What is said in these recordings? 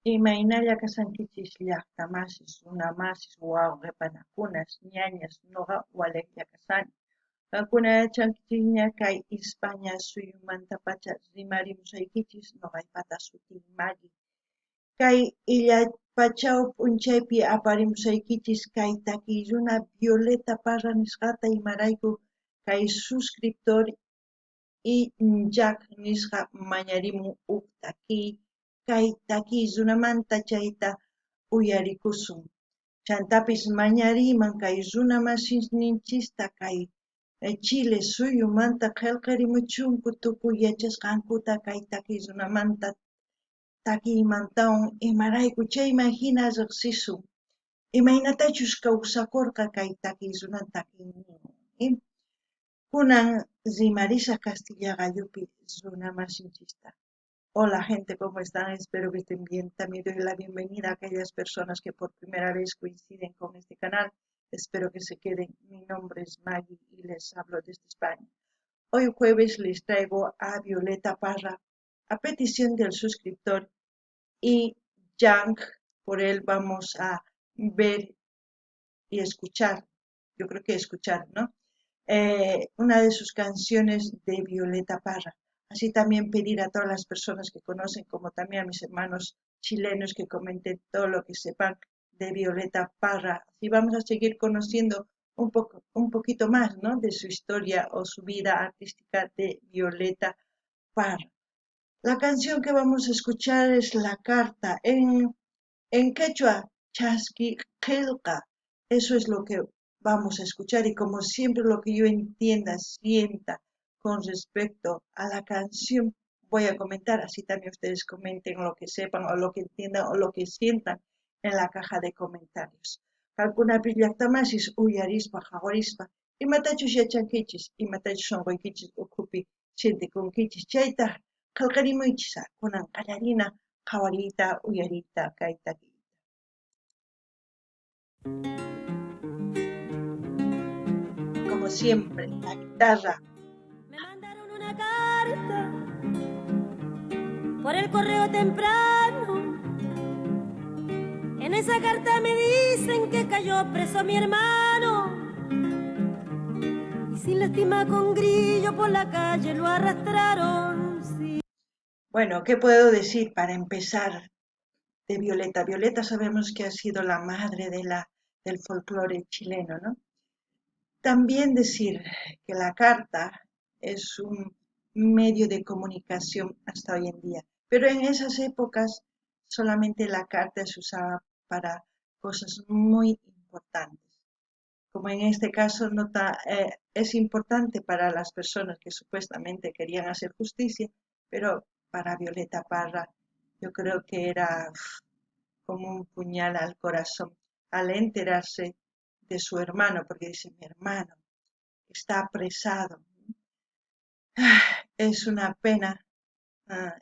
Imaynalla kasankichis llaqtamasis, runamasis, wawqipanakunas, ñañas, ñuqa Waleqlla kasani. Qankuna yachankichikña kay España suyumantapacha rimarimusaykichis ñuqaypata sutin Maggie. Kay illapachaw p'unchaypi aparimusaykichis kay takiy runa Violeta Parra nisqata imarayku kay suscriptor y Jack nisqa mañarimun huk takiy kay takiy runamanta chayta uyarikusun. Chantapis mañariyman kay runa masinninchista kay Chile suyumanta qillqarimuchunku tukuy yachasqankuta kay takiy runamanta takiymantawan imarayku chayman hina riqsisun. Imaynatachus kawsakurqa kay takiy runan takiyninwan. Kunan rimarisa Castilla Gallupi runa masinchista. Hola gente, ¿cómo están? Espero que estén bien. También doy la bienvenida a aquellas personas que por primera vez coinciden con este canal. Espero que se queden. Mi nombre es Maggie y les hablo desde España. Hoy jueves les traigo a Violeta Parra a petición del suscriptor y Yang. Por él vamos a ver y escuchar, yo creo que escuchar, ¿no? Una de sus canciones de Violeta Parra. Así también pedir a todas las personas que conocen, como también a mis hermanos chilenos, que comenten todo lo que sepan de Violeta Parra. Así vamos a seguir conociendo un poquito más, ¿no? De su historia o su vida artística de Violeta Parra. La canción que vamos a escuchar es La Carta. En quechua, chasqui qilqa. Eso es lo que vamos a escuchar y como siempre lo que yo entienda, sienta con respecto a la canción, voy a comentar, así también ustedes comenten lo que sepan o lo que entiendan o lo que sientan en la caja de comentarios. Kalkunapi llaqtamasis uyarispa, jawarispa, imatachus yachankichis, imatachus sonquykichis ukupi sintikunkichis, chayta qillqarimuychis kunan qallarina qawariyta uyariyta kayta. Como siempre, la guitarra. Me mandaron una carta por el correo temprano. En esa carta me dicen que cayó preso mi hermano. Y sin lástima con grillo por la calle lo arrastraron. Sí. Bueno, ¿qué puedo decir para empezar de Violeta? Violeta sabemos que ha sido la madre del folclore chileno, ¿no? También decir que la carta es un medio de comunicación hasta hoy en día, pero en esas épocas solamente la carta se usaba para cosas muy importantes. Como en este caso es importante para las personas que supuestamente querían hacer justicia, pero para Violeta Parra yo creo que era como un puñal al corazón al enterarse de su hermano, porque dice, mi hermano está apresado. Es una pena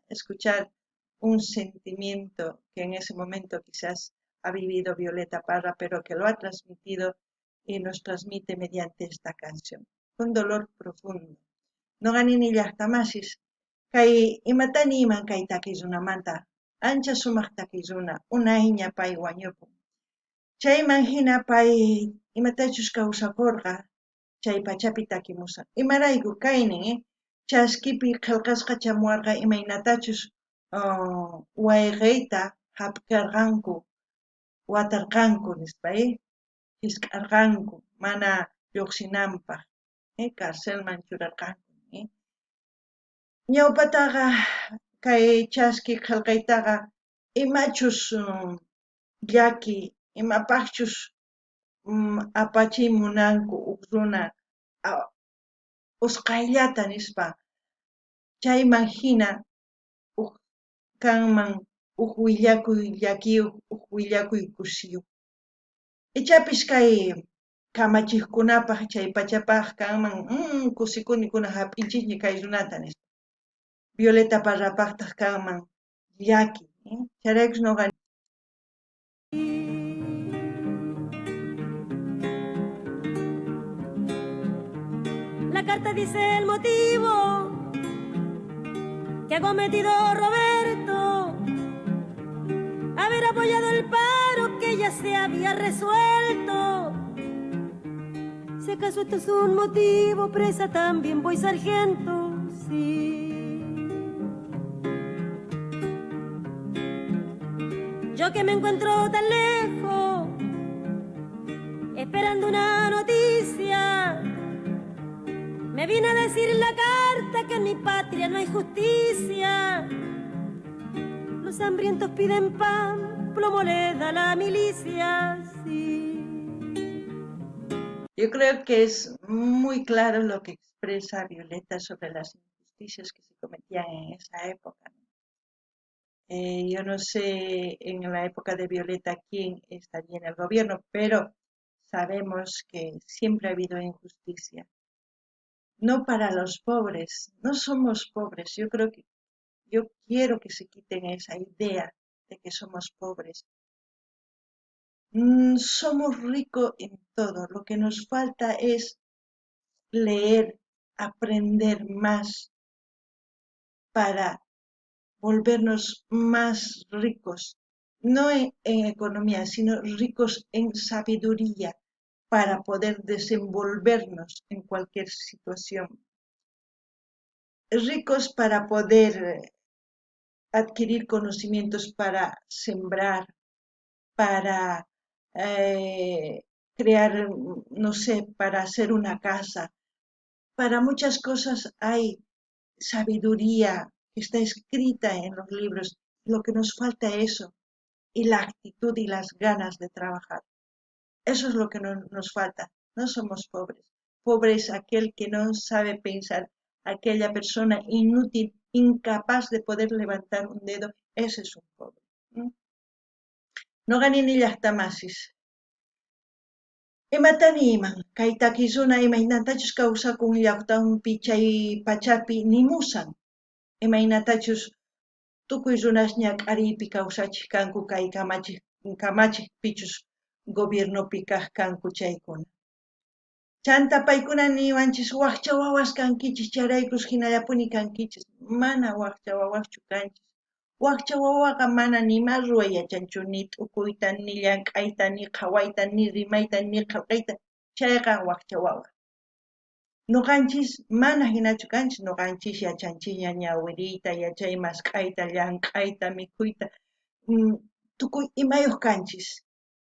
escuchar un sentimiento que en ese momento quizás ha vivido Violeta Parra, pero que lo ha transmitido y nos transmite mediante esta canción. Un dolor profundo. No ganini llaqtamasis, kay imatani iman kay takirunamanta, ancha sumaq takiruna, unayña pay wañupun. Chayman hina pay imatachus kawsakurqa, chay pachapi takimusan. Imarayku kaynin, chaskipi qillqasqa chamuarqa imaynatachus wayqiyta hap'karqanku, watarqanku nispa, hisk'arqanku, mana lluqsinanpaq, karcelman churarqanku. Ñawpataqa kay chaski qillqaytaqa imachus llaki, imapaqchus apachimunanku huk runa usqayllata nispa, chayman hina kanman huk willakuy llakiyuq, huk willakuy kusiyuq. Ichapis kay kamachiqkunapaq chay pachapaq kanman kusikuni kunan hap'inchikña kay runata nispa. Violeta Parrapaqtaq kanman llaki, charaykush nuqa. La carta dice el motivo que ha cometido Roberto abollado el paro que ya se había resuelto. Si acaso esto es un motivo, presa también voy sargento, sí. Yo que me encuentro tan lejos, esperando una noticia, me vine a decir en la carta que en mi patria no hay justicia. Los hambrientos piden pan, plomo le da la milicia, sí. Yo creo que es muy claro lo que expresa Violeta sobre las injusticias que se cometían en esa época. Yo no sé en la época de Violeta quién estaría en el gobierno, pero sabemos que siempre ha habido injusticia. No para los pobres, no somos pobres. Yo quiero que se quiten esa idea de que somos pobres. Somos ricos en todo. Lo que nos falta es leer, aprender más para volvernos más ricos, no en economía, sino ricos en sabiduría para poder desenvolvernos en cualquier situación, ricos para poder adquirir conocimientos para sembrar, para crear, no sé, para hacer una casa. Para muchas cosas hay sabiduría que está escrita en los libros. Lo que nos falta es eso, y la actitud y las ganas de trabajar. Eso es lo que nos falta. No somos pobres. Pobre es aquel que no sabe pensar, aquella persona inútil, incapaz de poder levantar un dedo. Ese es un pobre. No ganin ni llaqtamasis. Imatani iman, kay takisuna imaynatachus kawsakun llaqtanpi chay pachapi nimusan. Imaynatachus tukuy runasña k'ariypi kawsachik kanku kay kamachik pichus gobiernopi kaq kanku chaykuna. Chanta paykuna niwanchis waqcha wawas kankichis charaykus hinallapuni kankichis. Mana waqcha wawaschu kanchis. Waqcha wawaqa mana nima ruwayachanchu ni t'ukuyta, ni llank'ayta, ni qhawayta, ni rimayta, ni qillqayta. Chayqa waqcha wawa. Nuqanchis mana hinachu kanchis, nuqanchis yachanchikña ñawiriyta, yachay masqayta, llank'ayta, mikhuyta, tukuy imayuq kanchis.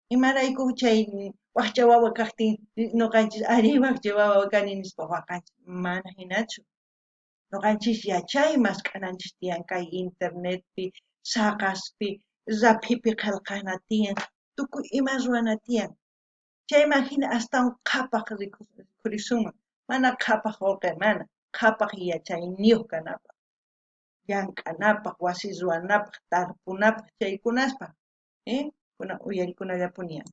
Imarayku chay waqcha wawa kaqtin nuqanchis ari waqcha wawa kani nispa waqanchis, mana hinachu. Nuqanchis yachay masq'ananchis tiyan kay internetpi, saqaspi, rapipi qillqana tiyan, tukuy ima ruwana tiyan. Chayman hina astawan qhapaq rikhurisunman. Mana qhapaq hurqay mana, qhapaq yachayniyuq kanapaq, llank'anapaq, wasi ruwanapaq, tarpunapaq chaykunaspa, kunan uyarikunallapuniyan.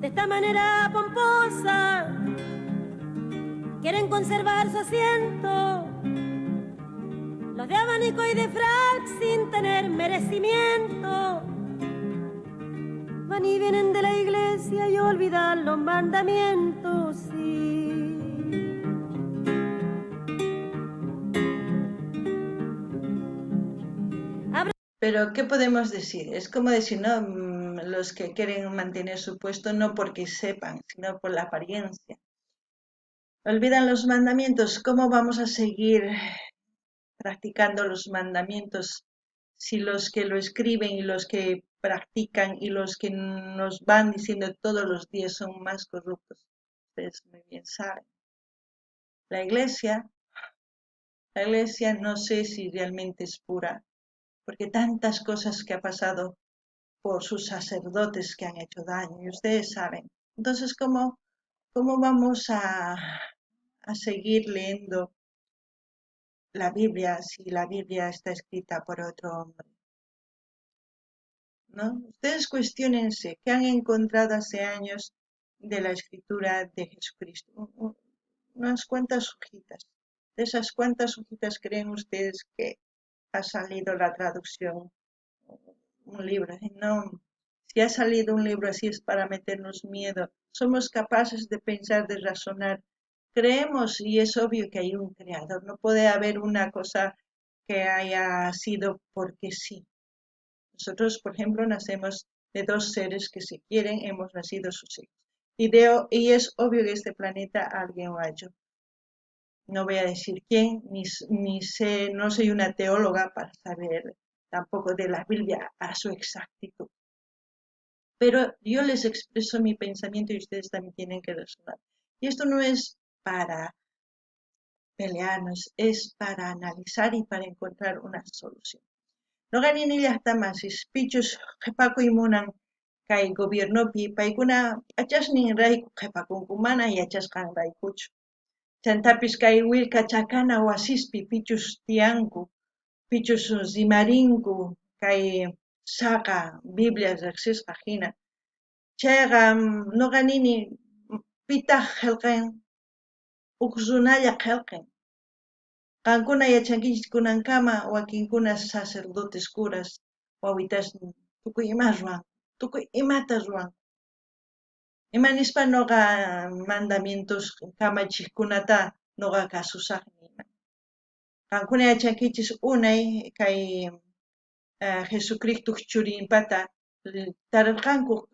De esta manera pomposa quieren conservar su asiento los de abanico y de frac sin tener merecimiento. Van y vienen de la iglesia y olvidan los mandamientos, sí. Pero, ¿qué podemos decir? Es como decir, ¿no? Los que quieren mantener su puesto no porque sepan, sino por la apariencia. Olvidan los mandamientos. ¿Cómo vamos a seguir practicando los mandamientos si los que lo escriben y los que practican y los que nos van diciendo todos los días son más corruptos? Ustedes muy bien saben. La iglesia no sé si realmente es pura, porque tantas cosas que ha pasado por sus sacerdotes que han hecho daño, y ustedes saben. Entonces, ¿cómo vamos a seguir leyendo la Biblia si la Biblia está escrita por otro hombre? ¿No? Ustedes cuestionense qué han encontrado hace años de la escritura de Jesucristo. Unas cuantas hojitas. De esas cuantas hojitas creen ustedes que ha salido la traducción, un libro. No, si ha salido un libro así es para meternos miedo. Somos capaces de pensar, de razonar creemos y es obvio que hay un creador, no puede haber una cosa que haya sido porque sí. Nosotros, por ejemplo, nacemos de dos seres que se quieren, hemos nacido sus hijos. Y es obvio que este planeta alguien lo ha hecho. No voy a decir quién, ni sé, no soy una teóloga para saber tampoco de la Biblia a su exactitud. Pero yo les expreso mi pensamiento y ustedes también tienen que resonar. Y esto no es para pelearnos, es para analizar y para encontrar una solución. No ganin hasta más, pichus jepaku imunan kay gobiernopi paykuna achasnin rayku jepakunkumana yachasqan raykuchu. Chantapis kay willka chakana wasispi pichus tiyanku, pichus zimarinku kay saqa Biblia riqsisqa hina. Chayqa nuqa nini pitaq qillqan huk runalla qillqan. Qankuna yachankinchis kunankama wakinkuna sacerdotes curas wawitas tukuy ima ruwan, tukuy imata ruwan. Imanispa nuqa mandamientos kamachikkunata nuqa kasusaqni. Qankuna yachankinchis unay kay Jesucristo churinpata tarirqanku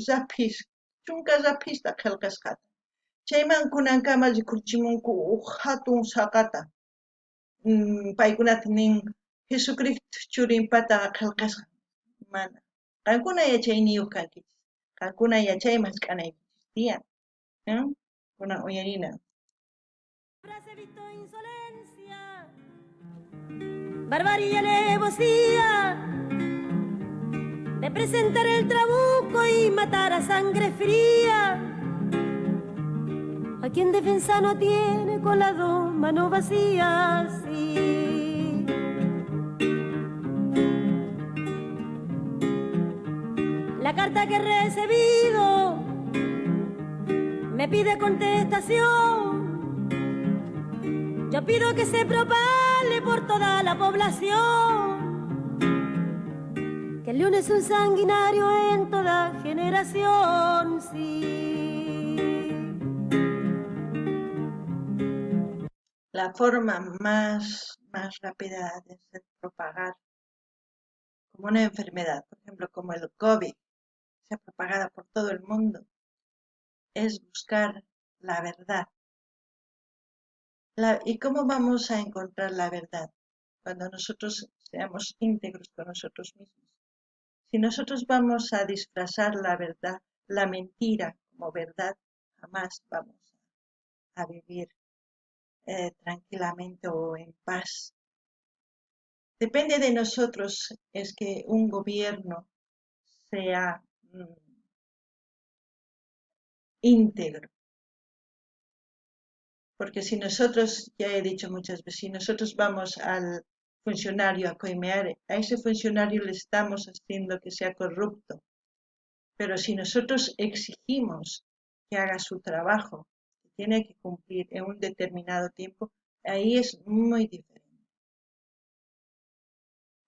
zapis chunka zapista qillqasqata. Chayman kunankama rikurchimunku hatun saqata. Paykunata nin Jesucristo churinpata qillqasqa mana. Qankuna yachayniyuq kankichis. Qankuna yachaymas k'anaykichis tiyan. Kunan uyarina. Frase visto insolencia, barbarie y alevosía, de presentar el trabuco y matar a sangre fría a quien defensa no tiene con las dos manos vacías. Sí. La carta que he recibido me pide contestación. Yo pido que se propague por toda la población, que el león es un sanguinario en toda generación, sí. La forma más rápida de propagar como una enfermedad, por ejemplo, como el COVID, se ha propagado por todo el mundo, es buscar la verdad. ¿Y cómo vamos a encontrar la verdad? Cuando nosotros seamos íntegros con nosotros mismos. Si nosotros vamos a disfrazar la verdad, la mentira como verdad, jamás vamos a vivir tranquilamente o en paz. Depende de nosotros es que un gobierno sea íntegro. Porque si nosotros, ya he dicho muchas veces, si nosotros vamos al funcionario a coimear, a ese funcionario le estamos haciendo que sea corrupto. Pero si nosotros exigimos que haga su trabajo, que tiene que cumplir en un determinado tiempo, ahí es muy diferente.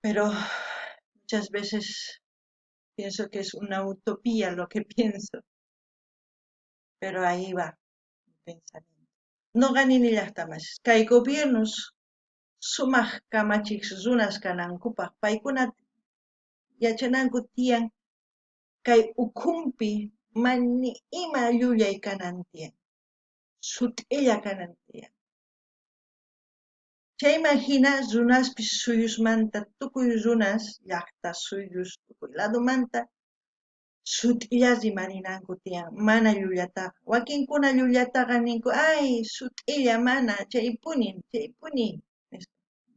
Pero muchas veces pienso que es una utopía lo que pienso. Pero ahí va mi pensamiento. No ganin llaqtamas. Kay gobiernos sumaq kamachiq runas kanankupaq paykunata yachananku tiyan kay ukhunpi mani ima llullay kanan tiyan. Sut'illa kanan tiyan. Chayman hina runaspis suyusmanta tukuy runas llaqta suyus tukuy ladumanta sut'illa rimarinanku tiyan mana llullataqa. Wakinkuna llullataqa ninku ay sut'illa mana chaypunin.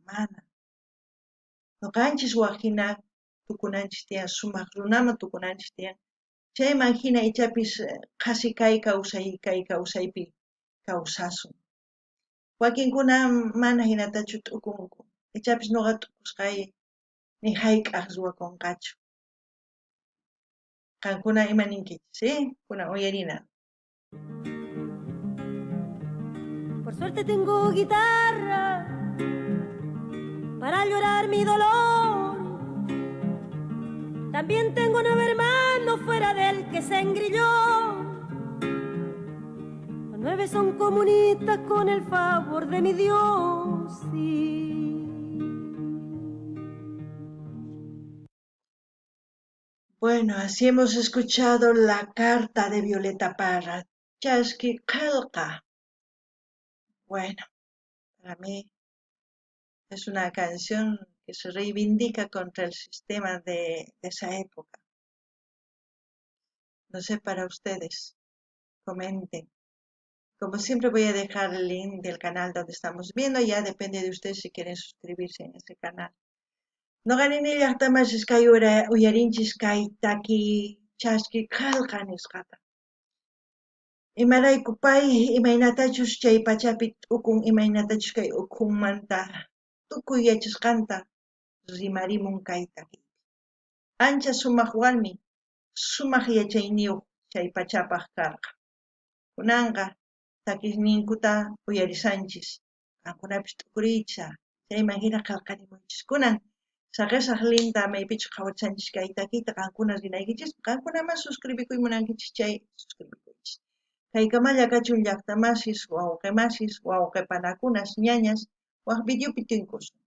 Mana. Nuqanchis waqhina tukunanchis tiyan sumaq runaman tukunanchis tiyan. Chayman hina ichapis qasi kay kawsaypi kawsasun. Wakinkuna mana hinatachu t'ukunku. Ichapis nuqa t'ukusqay ni hayk'aq ruwakunqachu. Qankuna imaninkichis, kunan uyarina. Por suerte tengo guitarra para llorar mi dolor. También tengo 9 hermanos fuera del que se engrilló. Con 9 son comunistas con el favor de mi Dios. Sí. Bueno, así hemos escuchado la carta de Violeta Parra, Chasqui Calca. Bueno, para mí es una canción que se reivindica contra el sistema de esa época. No sé para ustedes, comenten. Como siempre voy a dejar el link del canal donde estamos viendo, ya depende de ustedes si quieren suscribirse en ese canal. Noqanini llaqtaman kay uyarinchis kay taki chasqui Calca nisqata. Imarayku pay imaynatachus chay pachapi ukun imaynatachus kay ukunmanta tukuy yachasqanta rimarimun kayta. Ancha sumaq warmi, sumaq yachayniyuq chay pachapaq karqa. Kunanqa takisninkuta uyarisanchis, qankunapis tukuriycha, chayman hina qillqanimunchis. Kunan saqisaq linta maypichus qhawarichanchis kay takiyta qankuna rinaykichis, qankunaman suscribikuy munankichis chay suscribikuychis. Kaykamalla kachun llaqtamasis, wawqimasis, wawqipanakunas, ñañas, waq videopi tinkusun.